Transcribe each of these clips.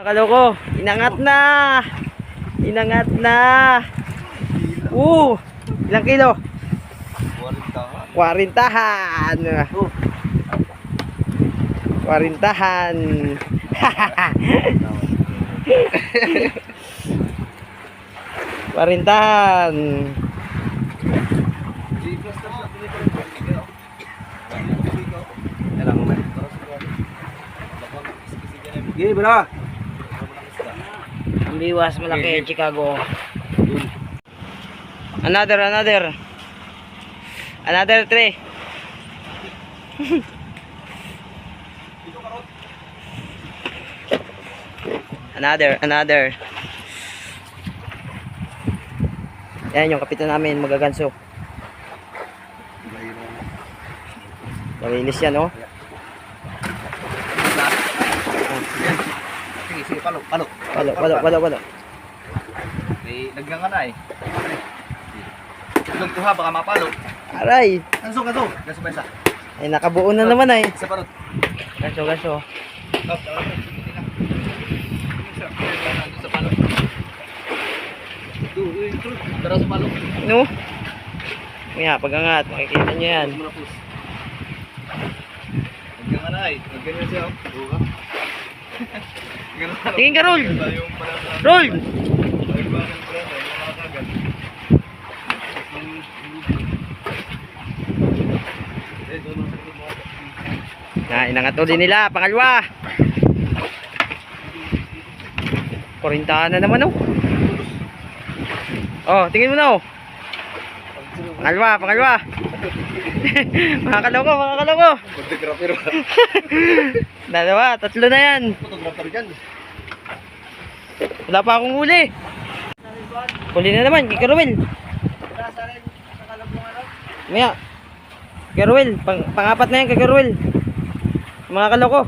Kaloko, inangat na. Inangat na. Ilang kilo? 40-han. 40-han. Parintahan. Gini bro. Ang biwas malaki Chicago. Another 3. Another. Yan yung kapitan namin, magaganso. Malinis yan, oh. Sige, palo. Palo. Lagyan ka na eh. Tulong tuha, baka mapalo. Aray! Ganso ba isa? Ay, nakabuo na naman ay. Isa parot. Ganso. Sa palo. Tara sa palo. No? Kaya, pag-angat, makikita nyo yan. Lagyan ka na eh. Lagyan nyo siya. Tingin ka, Roll! Roll! Inangat ulit nila, pangalawa. 40 na naman, oh. Oh, tingin mo na, oh. Pangalawa. Mga kaloko. Dalawa, 3 na yan. Wala pa akong huli. Huli na naman, kay Kerwin. Maya. Kerwin, pang-apat na yan kay Kerwin. Mga kaloko.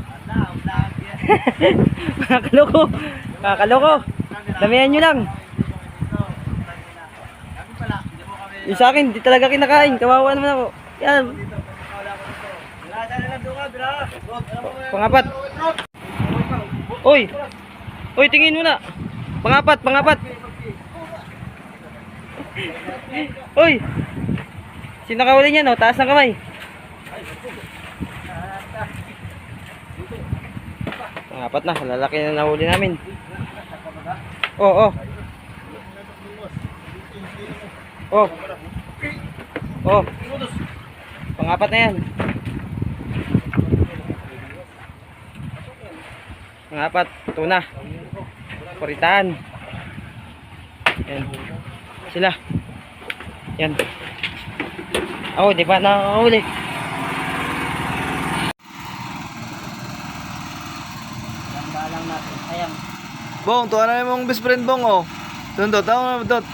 Mga kaloko. Damihan nyo lang. Yung sa akin, di talaga kinakain. Kawawa naman ako. Yan. Pangapat. Uy, tingin mo na. Pangapat. Uy. Sino nakahuli niyan, oh? Taas ng kamay. Pangapat na, lalaki na nahuli namin. Oh. Pangapat na yan. Pangapat, tuna. Puritan. Yan. Sila. Yan. Oh, di ba nakahuli? Lang natin. Ayan. Bong, tuwa na yung best friend Bong, oh. Dot, tama na, Dot.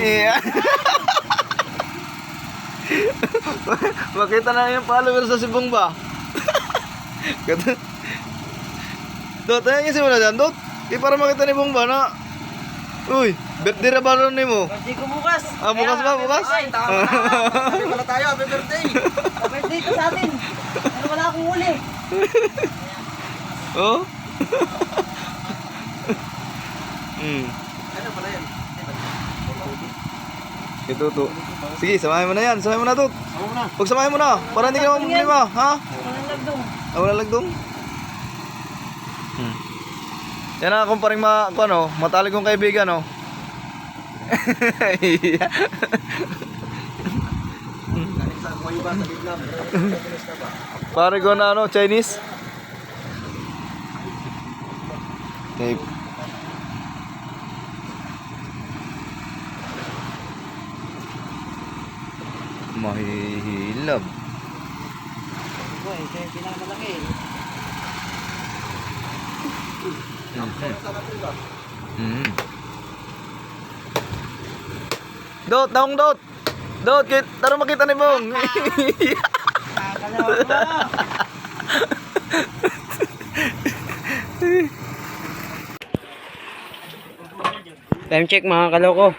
Iya. Makita na yung followers sa si Bong ba? Dot, ayan yung simula dyan, Dot. Di para makita ni Bong ba na? Uy, birthday na ba rin mo? Birthday ko bukas. Bukas ba? Ay, tama na. Happy pala tayo, happy birthday. Birthday ko sa atin. Pero wala akong huli. Oh? Ano pala yan? Ito. Sige, samahin mo na yan. Samahin mo na, Tot. Huwag samahin mo na. Para hindi ka naman problema. Ha? Walang lagdong. Walang lagdong? Yan na akong paring matalik kong kaibigan, no? Pare ko na, Chinese? Tape. Mahihilab. Boy, ito yung pinakamalaki. Dot, daong Dot. Dot, taro makita ni Bong. Time check mga kaloko.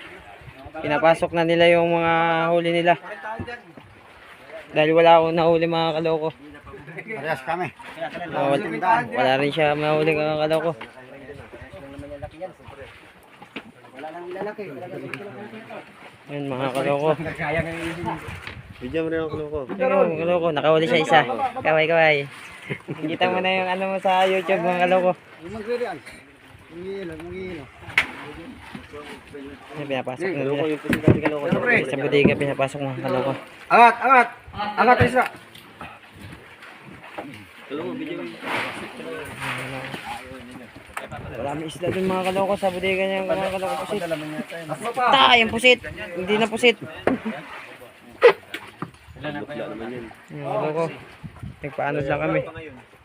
Pinapasok na nila yung mga huli nila. Dahil wala akong nahuli mga kaloko. Parehas kami. Wala rin siya mahuli mga kaloko. Ayun mga kaloko. Bigyan mo rin ang kaloko. Ayun, kaloko. Nakahuli siya isa. Kaway, kaway. Kita mo na yung ano mo sa YouTube mga kaloko. Ayun, pinapasok na nila. Sa bodega pinapasok mga kaloko. Angat, angat. Angat isa. Marami isda dun mga kaloko sa bodega niya mga kaloko pusit. Yung pusit. Hindi na pusit. Mga kaloko. Nagpaanod lang kami.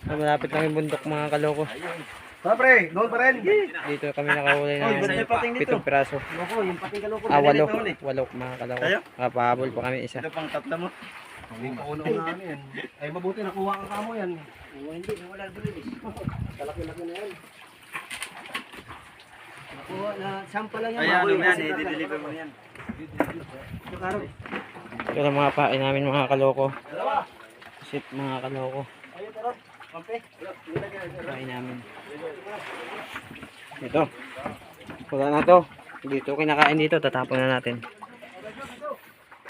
Malapit lang yung bundok mga kaloko. Pre, doon pa rin. Dito kami nakahuli ng 7 piraso. Loko, yung pating kaloko. 8 mga kaloko. Kapahabol pa kami isa. Ito pang tatlo mo. Hindi pauno na ano yan. Ay mabuti nakuha ang kamo yan. Hindi, wala din. Kalaki-laki na yan. Nakuha na sample lang yan. Ay, ano yan, i-deliver mo yan. Ito lang mga pain namin mga kaloko. Pusit mga kaloko. Pain namin. Ito. Wala na to. Dito kinakain dito. Tatapon na natin.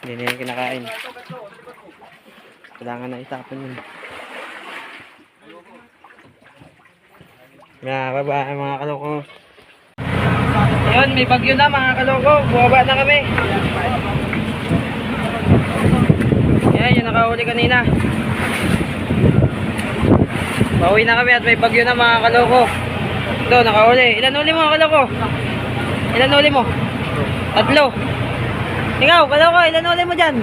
Hindi na yung kinakain. Kailangan na itapon yun. Baba mga kaloko. Ayun, may bagyo na mga kaloko. Bumaba na kami. Ayan, yung nakahuli kanina. Pauwi na kami at may bagyo na mga kaloko. Ito, nakahuli. Ilan huli mo mga kaloko? Ilan huli mo? 3. Ikaw, kaloko, ilan huli mo dyan?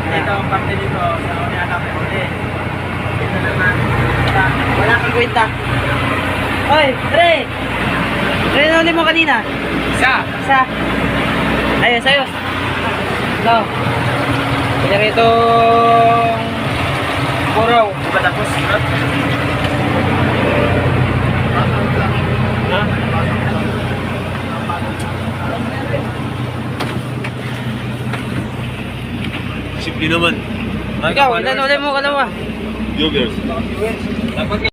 Ito ang parte dito sa unahan namin ulit. Ito naman. Wala kang kwenta. Hoy, Tre! Ilan huli mo kanina? Isa. Ayun, sa'yo. Ito. Kaya rito Buraw. Di ba tapos? Ha? Simple naman. Ikaw, ilan huli mo kalawa? Viewers.